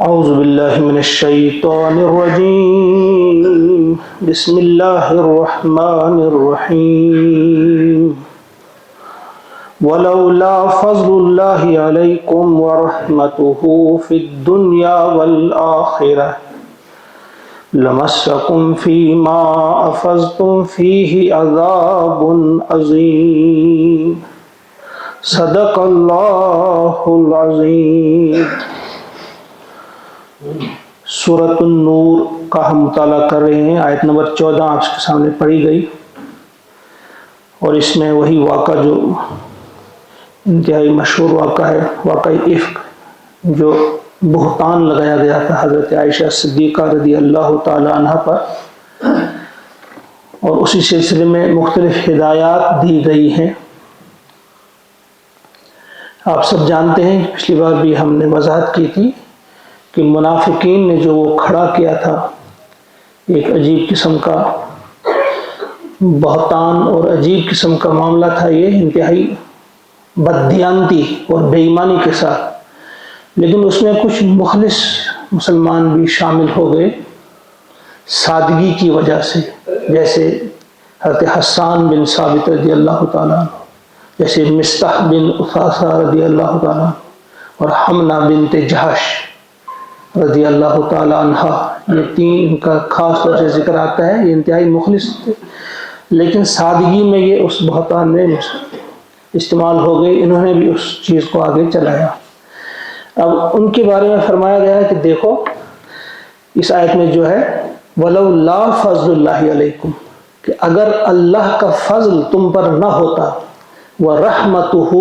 اعوذ باللہ من الشیطان الرجیم بسم اللہ الرحمن الرحیم ولولا فضل اللہ علیکم ورحمتہ فی الدنیا والآخرہ لمسکم فیما افضتم فیہ عذاب عظیم صدق اللہ العظیم۔ سورۃ النور کا ہم مطالعہ کر رہے ہیں۔ آیت نمبر 14 آپ کے سامنے پڑھی گئی، اور اس میں وہی واقعہ جو انتہائی مشہور واقعہ ہے، واقعہ افک، جو بہتان لگایا گیا تھا حضرت عائشہ صدیقہ رضی اللہ تعالی عنہ پر، اور اسی سلسلے میں مختلف ہدایات دی گئی ہیں۔ آپ سب جانتے ہیں، پچھلی بار بھی ہم نے وضاحت کی تھی کہ منافقین نے جو وہ کھڑا کیا تھا، ایک عجیب قسم کا بہتان اور عجیب قسم کا معاملہ تھا، یہ انتہائی بددیانتی اور بے ایمانی کے ساتھ، لیکن اس میں کچھ مخلص مسلمان بھی شامل ہو گئے سادگی کی وجہ سے، جیسے حضرت حسان بن ثابت رضی اللہ تعالیٰ عنہ، جیسے مصطح بن اثاثہ رضی اللہ تعالیٰ عنہ، اور حمنہ بنت جہش رضی اللہ تعالی عنہ، یہ تین ان کا خاص طور سے ذکر آتا ہے۔ یہ انتہائی مخلص تھے، لیکن سادگی میں یہ اس بہتان میں استعمال ہو گئے، انہوں نے بھی اس چیز کو آگے چلایا۔ اب ان کے بارے میں فرمایا گیا ہے کہ دیکھو اس آیت میں جو ہے وَلَوْلَا فَضْلُ اللَّهِ عَلَيْكُمْ، کہ اگر اللہ کا فضل تم پر نہ ہوتا، وَرَحْمَتُهُ،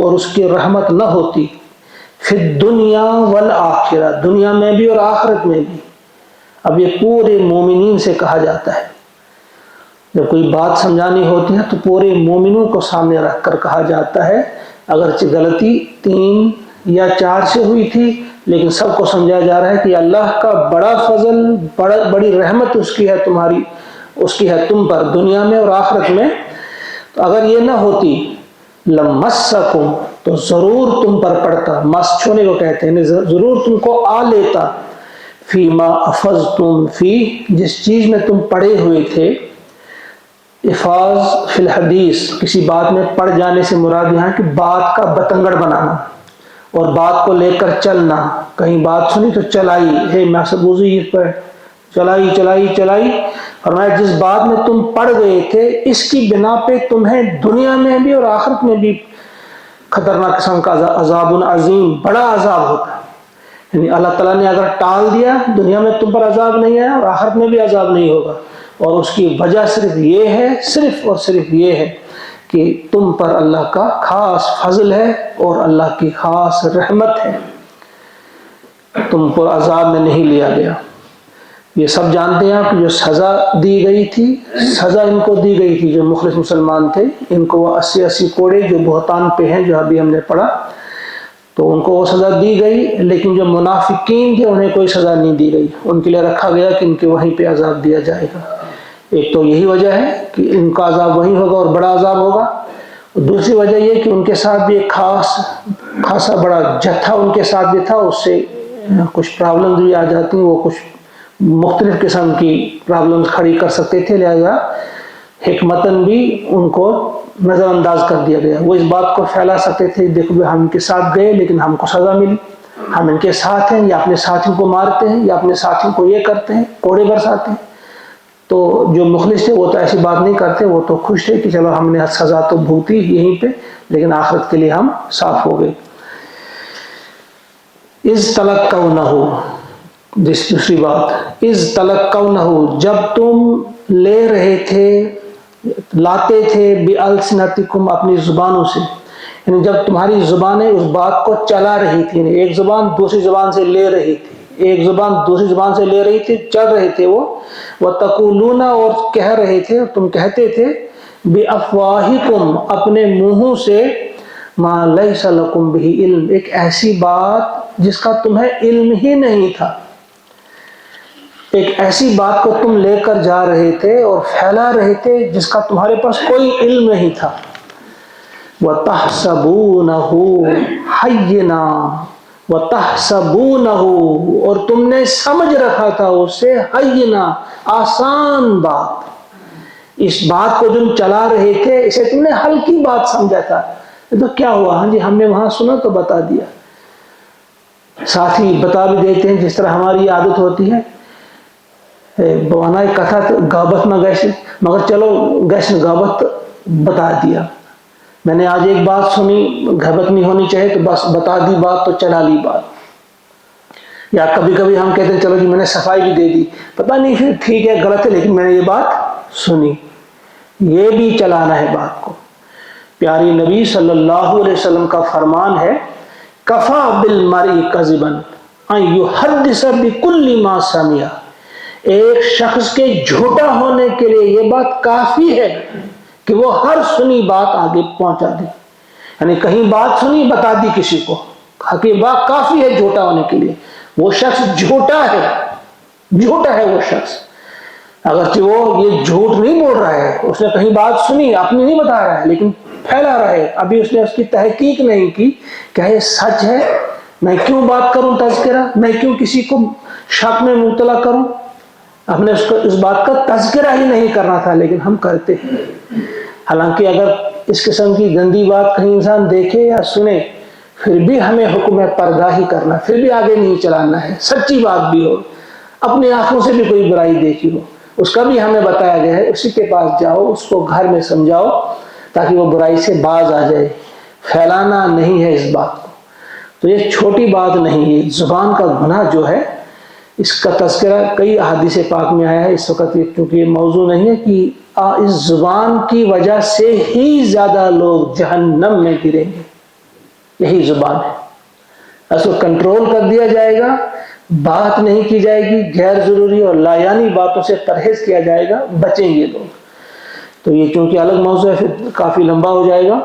اور اس کی رحمت نہ ہوتی، فی الدنیا والآخرہ، دنیا میں بھی اور آخرت میں بھی۔ اب یہ پورے مومنین سے کہا جاتا ہے، جب کوئی بات سمجھانی ہوتی ہے تو پورے مومنوں کو سامنے رکھ کر کہا جاتا ہے، اگرچہ غلطی 3 یا 4 سے ہوئی تھی، لیکن سب کو سمجھایا جا رہا ہے کہ اللہ کا بڑا فضل، بڑی رحمت اس کی ہے اس کی ہے تم پر دنیا میں اور آخرت میں۔ تو اگر یہ نہ ہوتی، لمسکم، تو ضرور تم پر پڑتا، مس چھونے کو کہتے ہیں، ضرور تم کو آ لیتا، فیما افضتم فی، جس چیز میں تم پڑے ہوئے تھے۔ افاظ فی الحدیث، کسی بات میں پڑ جانے سے مراد یہاں کہ بات کا بتنگڑ بنانا اور بات کو لے کر چلنا، کہیں بات سنی تو چلائی، ہے محسوس پر چلائی، فرمایا جس بات میں تم پڑ گئے تھے، اس کی بنا پہ تمہیں دنیا میں بھی اور آخرت میں بھی خطرناک قسم کا عذاب عظیم، بڑا عذاب ہوتا ہے۔ یعنی اللہ تعالیٰ نے اگر ٹال دیا، دنیا میں تم پر عذاب نہیں ہے اور آخرت میں بھی عذاب نہیں ہوگا، اور اس کی وجہ صرف یہ ہے، صرف اور صرف یہ ہے کہ تم پر اللہ کا خاص فضل ہے اور اللہ کی خاص رحمت ہے، تم پر عذاب میں نہیں لیا گیا۔ یہ سب جانتے ہیں کہ جو سزا دی گئی تھی، سزا ان کو دی گئی تھی جو مخلص مسلمان تھے، ان کو وہ 80 کوڑے جو بہتان پہ ہیں، جو ابھی ہم نے پڑھا، تو ان کو وہ سزا دی گئی، لیکن جو منافقین تھے انہیں کوئی سزا نہیں دی گئی، ان کے لیے رکھا گیا کہ ان کے وہیں پہ عذاب دیا جائے گا۔ ایک تو یہی وجہ ہے کہ ان کا عذاب وہیں ہوگا اور بڑا عذاب ہوگا، دوسری وجہ یہ کہ ان کے ساتھ بھی ایک خاصا بڑا جتھا ان کے ساتھ بھی تھا، اس سے کچھ پرابلمز بھی آ جاتی ہیں، وہ کچھ مختلف قسم کی پرابلمز کھڑی کر سکتے تھے، لہذا حکمتاً بھی ان کو نظر انداز کر دیا گیا۔ وہ اس بات کو پھیلا سکتے تھے، دیکھو ہم ان کے ساتھ گئے لیکن ہم کو سزا ملی، ہم ان کے ساتھ ہیں، یا اپنے ساتھیوں کو مارتے ہیں، یا اپنے ساتھیوں کو یہ کرتے ہیں، کوڑے برساتے ہیں۔ تو جو مخلص تھے وہ تو ایسی بات نہیں کرتے، وہ تو خوش تھے کہ چلو ہم نے سزا تو بھگتی یہیں پہ، لیکن آخرت کے لیے ہم صاف ہو گئے۔ اذ تلقونہ، دوسری بات، اذ تلقونہ، جب تم لے رہے تھے، لاتے تھے، بِأَلْسِنَتِكُمْ، اپنی زبانوں سے، یعنی جب تمہاری زبانیں اس بات کو چلا رہی تھی، یعنی ایک زبان دوسری زبان سے لے رہی تھی، ایک زبان دوسری زبان سے لے رہی تھی، چل رہے تھے وہ، وَتَقُولُونَ، اور کہہ رہے تھے، تم کہتے تھے، بِأَفْوَاهِكُمْ، اپنے منہوں سے، مَا لَيْسَ لَكُمْ بِهِ علم، ایک ایسی بات جس کا تمہیں علم ہی نہیں تھا، ایک ایسی بات کو تم لے کر جا رہے تھے اور پھیلا رہے تھے جس کا تمہارے پاس کوئی علم نہیں تھا۔ وَتَحْسَبُونَهُ هَيِّنًا، وَتَحْسَبُونَهُ، اور تم نے سمجھ رکھا تھا اسے ہینا، آسان بات. اس بات کو تم چلا رہے تھے اسے تم نے ہلکی بات سمجھا تھا. تو کیا ہوا؟ ہاں جی ہم نے وہاں سنا تو بتا دیا. ساتھ ہی بتا بھی دیتے ہیں جس طرح ہماری عادت ہوتی ہے بوانا کتھا غابت نہ گیس، مگر چلو گیس غابت بتا دیا. میں نے آج ایک بات سنی، غیبت نہیں ہونی چاہیے تو بس بتا دی بات تو چلا لی بات. یا کبھی کبھی ہم کہتے ہیں چلو جی میں نے صفائی بھی دے دی، پتہ نہیں پھر ٹھیک ہے غلط ہے لیکن میں نے یہ بات سنی. یہ بھی چلانا ہے بات کو. پیاری نبی صلی اللہ علیہ وسلم کا فرمان ہے کفا بالمرء کذبا ان یحدث بکل ما سمع. ایک شخص کے جھوٹا ہونے کے لیے یہ بات کافی ہے کہ وہ ہر سنی بات آگے پہنچا دے. یعنی کہیں بات سنی بتا دی کسی کو، کہ بات کافی ہے جھوٹا ہونے کے لیے. وہ شخص جھوٹا ہے، جھوٹا ہے وہ شخص. اگرچہ وہ یہ جھوٹ نہیں بول رہا ہے، اس نے کہیں بات سنی اپنی نہیں بتا رہا ہے لیکن پھیلا رہا ہے. ابھی اس نے اس کی تحقیق نہیں کی کیا یہ سچ ہے، میں کیوں بات کروں تذکرہ، میں کیوں کسی کو شک میں مبتلا کروں. ہم نے اس بات کا تذکرہ ہی نہیں کرنا تھا لیکن ہم کرتے ہیں. حالانکہ اگر اس قسم کی گندی بات کہیں انسان دیکھے یا سنے پھر بھی ہمیں حکم ہے پردہ ہی کرنا، پھر بھی آگے نہیں چلانا ہے. سچی بات بھی ہو، اپنی آنکھوں سے بھی کوئی برائی دیکھی ہو، اس کا بھی ہمیں بتایا گیا ہے اسی کے پاس جاؤ، اس کو گھر میں سمجھاؤ تاکہ وہ برائی سے باز آ جائے. پھیلانا نہیں ہے اس بات کو. تو یہ چھوٹی بات نہیں ہے. زبان کا گناہ جو ہے اس کا تذکرہ کئی احادیث پاک میں آیا ہے. اس وقت کیونکہ یہ موضوع نہیں ہے کہ اس زبان کی وجہ سے ہی زیادہ لوگ جہنم میں گریں گے. یہی زبان ہے. اس کو کنٹرول کر دیا جائے گا، بات نہیں کی جائے گی، غیر ضروری اور لایانی باتوں سے پرہیز کیا جائے گا، بچیں گے لوگ. تو یہ چونکہ الگ موضوع ہے پھر کافی لمبا ہو جائے گا.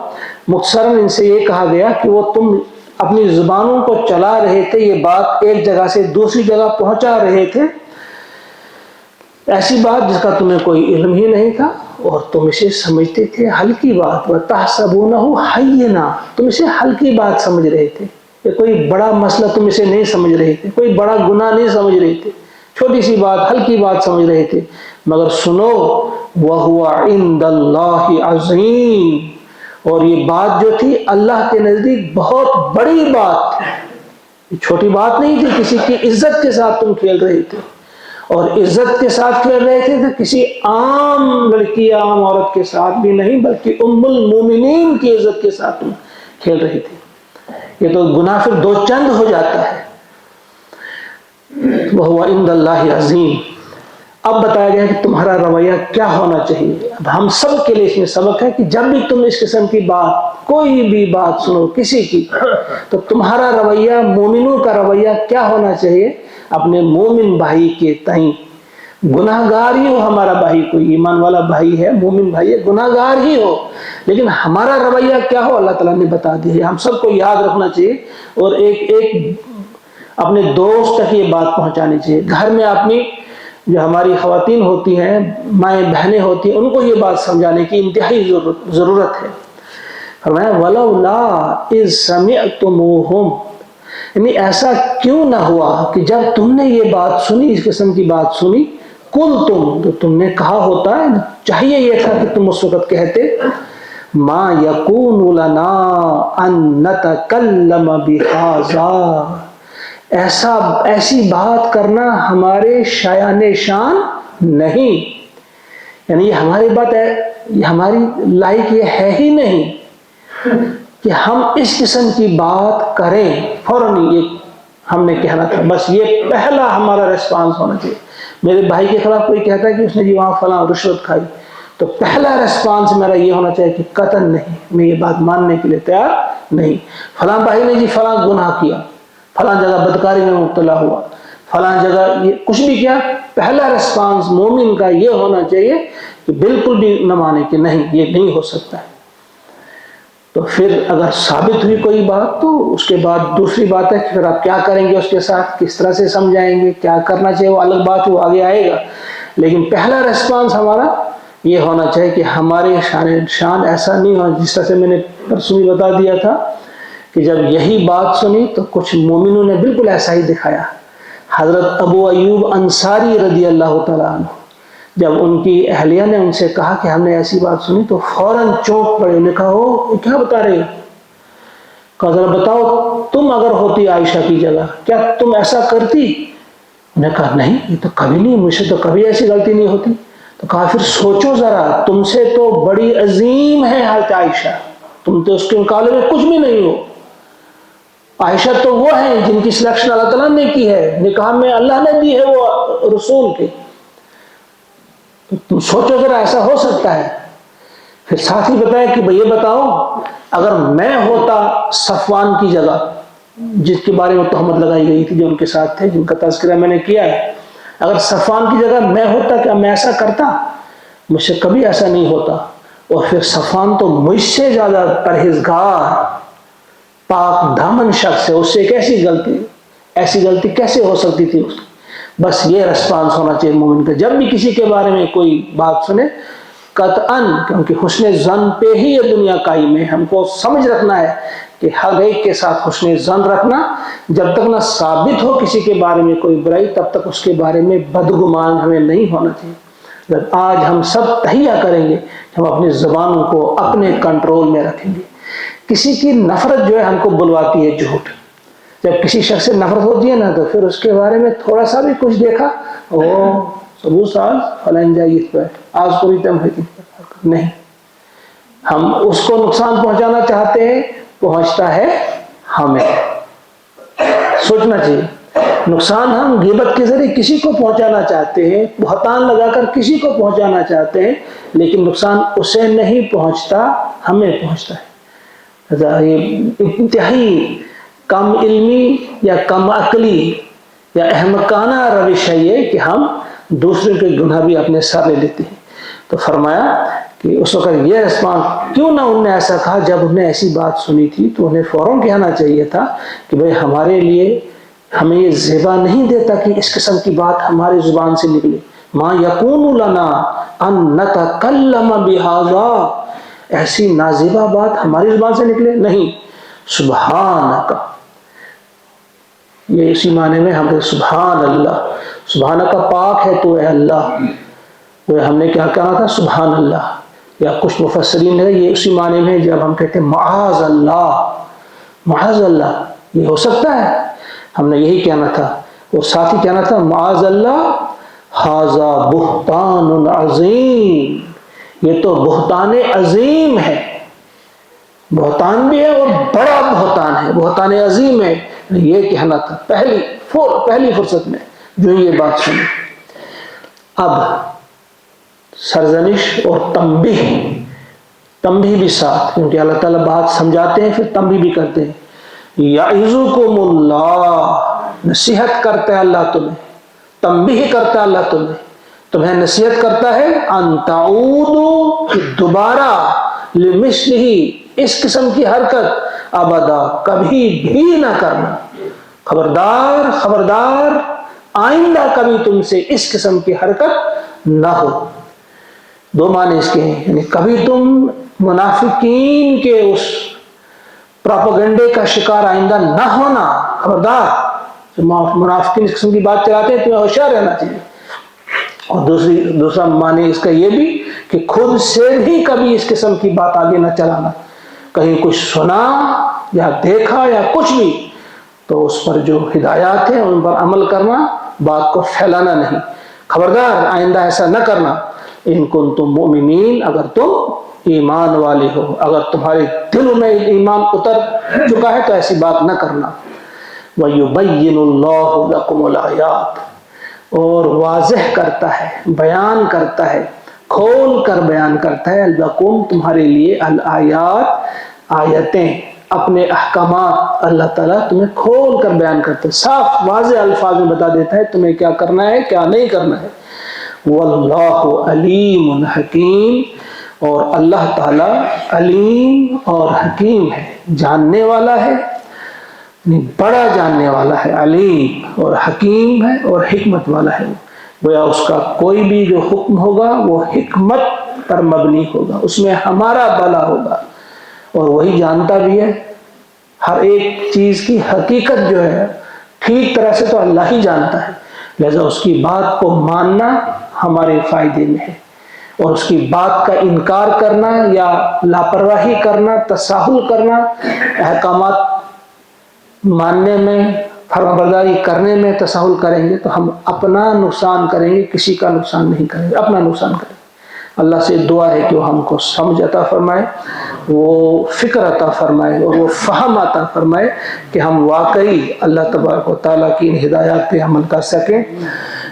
مختصراً ان سے یہ کہا گیا کہ وہ تم اپنی زبانوں کو چلا رہے تھے، یہ بات ایک جگہ سے دوسری جگہ پہنچا رہے تھے، ایسی بات جس کا تمہیں کوئی علم ہی نہیں تھا اور تم اسے سمجھتے تھے ہلکی بات. وَتَحْسَبُونَهُ هَيِّنًا، تم اسے ہلکی بات سمجھ رہے تھے. یہ کوئی بڑا مسئلہ تم اسے نہیں سمجھ رہے تھے، کوئی بڑا گناہ نہیں سمجھ رہے تھے، چھوٹی سی بات ہلکی بات سمجھ رہے تھے. مگر سنو وَهُوَ عِندَ اللَّهِ عَظِيمٌ، اور یہ بات جو تھی اللہ کے نزدیک بہت بڑی بات تھی. چھوٹی بات نہیں تھی. کسی کی عزت کے ساتھ تم کھیل رہے تھے، اور عزت کے ساتھ کھیل رہے تھے تو کسی عام لڑکی یا عام عورت کے ساتھ بھی نہیں بلکہ ام المومنین کی عزت کے ساتھ تم کھیل رہے تھے. یہ تو گناہ پھر دو چند ہو جاتا ہے. وَهُوَ عِندَ اللَّهِ عَظِيمٌ. اب بتایا گیا کہ تمہارا رویہ کیا ہونا چاہیے. اب ہم سب کے لیے اس میں سبق ہے کہ جب بھی تم اس قسم کی بات، کوئی بھی بات سنو کسی کی، تو تمہارا رویہ، مومنوں کا رویہ کیا ہونا چاہیے اپنے مومن بھائی کے تئیں. گناہ گار ہی ہو ہمارا بھائی، کوئی ایمان والا بھائی ہے، مومن بھائی ہے، گناہ گار ہی ہو، لیکن ہمارا رویہ کیا ہو اللہ تعالیٰ نے بتا دیا ہے. ہم سب کو یاد رکھنا چاہیے اور ایک اپنے دوست تک یہ بات پہنچانی چاہیے. گھر میں اپنی جو ہماری خواتین ہوتی ہیں، مائیں بہنیں ہوتی ہیں، ان کو یہ بات سمجھانے کی انتہائی ضرورت ہے. فرمایا وَلَوْلَا إِذْ سَمِعْتُمُوهُمْ، یعنی ایسا کیوں نہ ہوا کہ جب تم نے یہ بات سنی، اس قسم کی بات سنی، قُلْتُمْ، تو تم نے کہا ہوتا ہے، چاہیے یہ تھا کہ تم اس وقت کہتے مَا يَكُونُ لَنَا أَن نَتَكَلَّمَ بِهَذَا، ایسی بات کرنا ہمارے شایان شان نہیں. یعنی یہ ہماری بات ہے، یہ ہماری لائق یہ ہے ہی نہیں کہ ہم اس قسم کی بات کریں. فوراً یہ ہم نے کہنا تھا، بس یہ پہلا ہمارا ریسپانس ہونا چاہیے. میرے بھائی کے خلاف کوئی کہتا ہے کہ اس نے جی وہاں فلاں رشوت کھائی، تو پہلا ریسپانس میرا یہ ہونا چاہیے کہ قطعاً نہیں، میں یہ بات ماننے کے لیے تیار نہیں. فلاں بھائی نے جی فلاں گناہ کیا، فلاں جگہ بدکاری میں مبتلا ہوا، فلاں جگہ یہ کچھ بھی کیا، پہلا ریسپانس مومن کا یہ ہونا چاہیے کہ بالکل بھی نہ مانے کہ نہیں یہ نہیں ہو سکتا ہے. تو پھر اگر ثابت ہوئی کوئی بات تو اس کے بعد دوسری بات ہے کہ پھر آپ کیا کریں گے اس کے ساتھ، کس طرح سے سمجھائیں گے، کیا کرنا چاہیے، وہ الگ بات ہے، وہ آگے آئے گا. لیکن پہلا ریسپانس ہمارا یہ ہونا چاہیے کہ ہمارے شان ایسا نہیں ہو، جس طرح سے میں نے پرسوں بھی بتا دیا تھا کہ کہ جب یہی بات سنی تو کچھ مومنوں نے بالکل ایسا ہی دکھایا. حضرت ابو ایوب انصاری رضی اللہ تعالیٰ عنہ جب ان کی اہلیہ نے ان سے کہا کہ ہم نے ایسی بات سنی تو فوراً چونک پڑے. انہوں نے کہا وہ کیا بتا رہے ہو؟ کہا ذرا بتاؤ تم اگر ہوتی عائشہ کی جگہ کیا تم ایسا کرتی؟ انہوں نے کہا نہیں یہ تو کبھی نہیں، مجھ سے تو کبھی ایسی غلطی نہیں ہوتی. تو کہا پھر سوچو ذرا، تم سے تو بڑی عظیم ہے حضرت عائشہ، تم تو اس کے مقابلے میں کچھ بھی نہیں ہو. عائشہ تو وہ ہیں جن کی سلیکشن اللہ تعالیٰ نے کی ہے، نکاح میں اللہ نے دی ہے وہ رسول کے. تو تم سوچو ذرا ایسا ہو سکتا ہے؟ پھر ساتھ ہی بتایا کہ یہ بتاؤ اگر میں ہوتا صفوان کی جگہ، جس کے بارے میں تہمت لگائی گئی تھی جو ان کے ساتھ تھے، جن کا تذکرہ میں نے کیا ہے، اگر صفوان کی جگہ میں ہوتا کیا میں ایسا کرتا؟ مجھ سے کبھی ایسا نہیں ہوتا. اور پھر صفوان تو مجھ سے زیادہ پرہیزگار پاک دامن شخص ہے، اس سے ایک ایسی غلطی کیسے ہو سکتی تھی اس کی؟ بس یہ ریسپانس ہونا چاہیے مومن کا جب بھی کسی کے بارے میں کوئی بات سنے، قطعاً، کیونکہ حسن ظن پہ ہی یہ دنیا قائم ہے. ہم کو سمجھ رکھنا ہے کہ ہر ایک کے ساتھ حسن ظن رکھنا، جب تک نہ ثابت ہو کسی کے بارے میں کوئی برائی تب تک اس کے بارے میں بدگمان ہمیں نہیں ہونا چاہیے. جب آج ہم سب تہیہ کریں گے، ہم اپنی زبانوں کو اپنے کنٹرول میں رکھیں گے. کسی کی نفرت جو ہے ہم کو بلواتی ہے جھوٹ. جب کسی شخص سے نفرت ہوتی ہے نا تو پھر اس کے بارے میں تھوڑا سا بھی کچھ دیکھا، ثبوت آج فلان جائیے آج پوری تم ہے نہیں، ہم اس کو نقصان پہنچانا چاہتے ہیں، پہنچتا ہے ہمیں. سوچنا چاہیے نقصان ہم غیبت کے ذریعے کسی کو پہنچانا چاہتے ہیں، بہتان لگا کر کسی کو پہنچانا چاہتے ہیں، لیکن نقصان اسے نہیں پہنچتا، ہمیں پہنچتا ہے. یہ انتہائی کم علمی یا کم عقلی یا احمقانہ روش ہے یہ کہ ہم دوسرے کے گناہ بھی اپنے سر لے لیتے ہیں. تو فرمایا کہ اس وقت یہ رسپانس کیوں نہ انہوں نے ایسا کہا، جب انہوں نے ایسی بات سنی تھی تو انہیں فوراً کہنا چاہیے تھا کہ بھئی ہمارے لیے ہمیں یہ زیبا نہیں دیتا کہ اس قسم کی بات ہماری زبان سے نکلے. ما یکون لنا ان نتکلم بہذا، ایسی نازیبا بات ہماری زبان سے نکلے نہیں. سبحانک، یہ اسی معنی میں ہم سبحان اللہ، سبحانک پاک ہے تو اے اللہ. وہ ہم نے کیا کہا تھا؟ سبحان اللہ. یا کچھ مفسرین ہے یہ اسی معنی میں جب ہم کہتے ہیں معاذ اللہ، معاذ اللہ، یہ ہو سکتا ہے، ہم نے یہی کہنا تھا. اور ساتھ ہی کہنا تھا معاذ اللہ ھذا بہتان عظیم، یہ تو بہتان عظیم ہے. بہتان بھی ہے اور بڑا بہتان ہے، بہتان عظیم ہے. یہ کہنا تھا پہلی فرصت میں جو یہ بات سنی. اب سرزنش اور تنبیہ بھی ساتھ، کیونکہ اللہ تعالیٰ بات سمجھاتے ہیں پھر تنبیہ بھی کرتے ہیں. یعظکم اللہ، نصیحت کرتا ہے اللہ تمہیں، تنبیہ کرتا ہے اللہ تمہیں نصیحت کرتا ہے. ان تعودوا، دوبارہ، لمثلہ، اس قسم کی حرکت، ابدا، کبھی بھی نہ کرنا. خبردار آئندہ کبھی تم سے اس قسم کی حرکت نہ ہو. دو معنی اس کے ہیں، یعنی کبھی تم منافقین کے اس پراپیگنڈے کا شکار آئندہ نہ ہونا. خبردار، منافقین اس قسم کی بات چلاتے ہیں، تمہیں ہوشیار رہنا چاہیے. اور دوسرا معنی اس کا یہ بھی کہ خود سے بھی کبھی اس قسم کی بات آگے نہ چلانا. کہیں کچھ سنا یا دیکھا یا کچھ بھی تو اس پر جو ہدایات ہیں ان پر عمل کرنا، بات کو پھیلانا نہیں. خبردار آئندہ ایسا نہ کرنا. ان کنتم مؤمنین، اگر تم ایمان والے ہو، اگر تمہارے دلوں میں ایمان اتر چکا ہے تو ایسی بات نہ کرنا. وَيُبَيِّنُ اللَّهُ لَكُمُ الْآيَاتِ، اور واضح کرتا ہے، بیان کرتا ہے، کھول کر بیان کرتا ہے، لَكُمْ، تمہارے لیے، الآیات، آیتیں، اپنے احکامات اللہ تعالیٰ تمہیں کھول کر بیان کرتا ہے، صاف واضح الفاظ میں بتا دیتا ہے تمہیں کیا کرنا ہے کیا نہیں کرنا ہے. واللہ علیم حکیم، اور اللہ تعالیٰ علیم اور حکیم ہے، جاننے والا ہے، بڑا جاننے والا ہے، علیم اور حکیم ہے اور حکمت والا ہے. گویا اس کا کوئی بھی جو حکم ہوگا وہ حکمت پر مبنی ہوگا، اس میں ہمارا بھلا ہوگا، اور وہی جانتا بھی ہے ہر ایک چیز کی حقیقت جو ہے ٹھیک طرح سے تو اللہ ہی جانتا ہے، لہذا اس کی بات کو ماننا ہمارے فائدے میں ہے، اور اس کی بات کا انکار کرنا یا لاپرواہی کرنا، تساہل کرنا، احکامات ماننے میں، فرمانبرداری کرنے میں تساہل کریں گے تو ہم اپنا نقصان کریں گے، کسی کا نقصان نہیں کریں گے، اپنا نقصان کریں گے۔ اللہ سے دعا ہے کہ وہ ہم کو سمجھ عطا فرمائے، وہ فکر عطا فرمائے اور وہ فہم عطا فرمائے کہ ہم واقعی اللہ تبارک و تعالیٰ کی ان ہدایات پہ عمل کر سکیں۔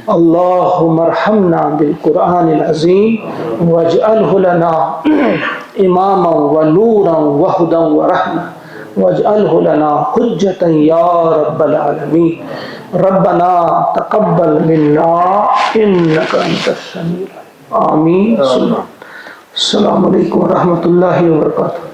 اللہم ارحمنا بالقرآن العظیم واجعلہ لنا اماما ونورا وہدا ورحمہ واجعلہ لنا حجتا یا رب العالمین۔ ربنا تقبل منا انک انت السمیع العلیم۔ آمین۔ السلام علیکم ورحمۃ اللہ وبرکاتہ۔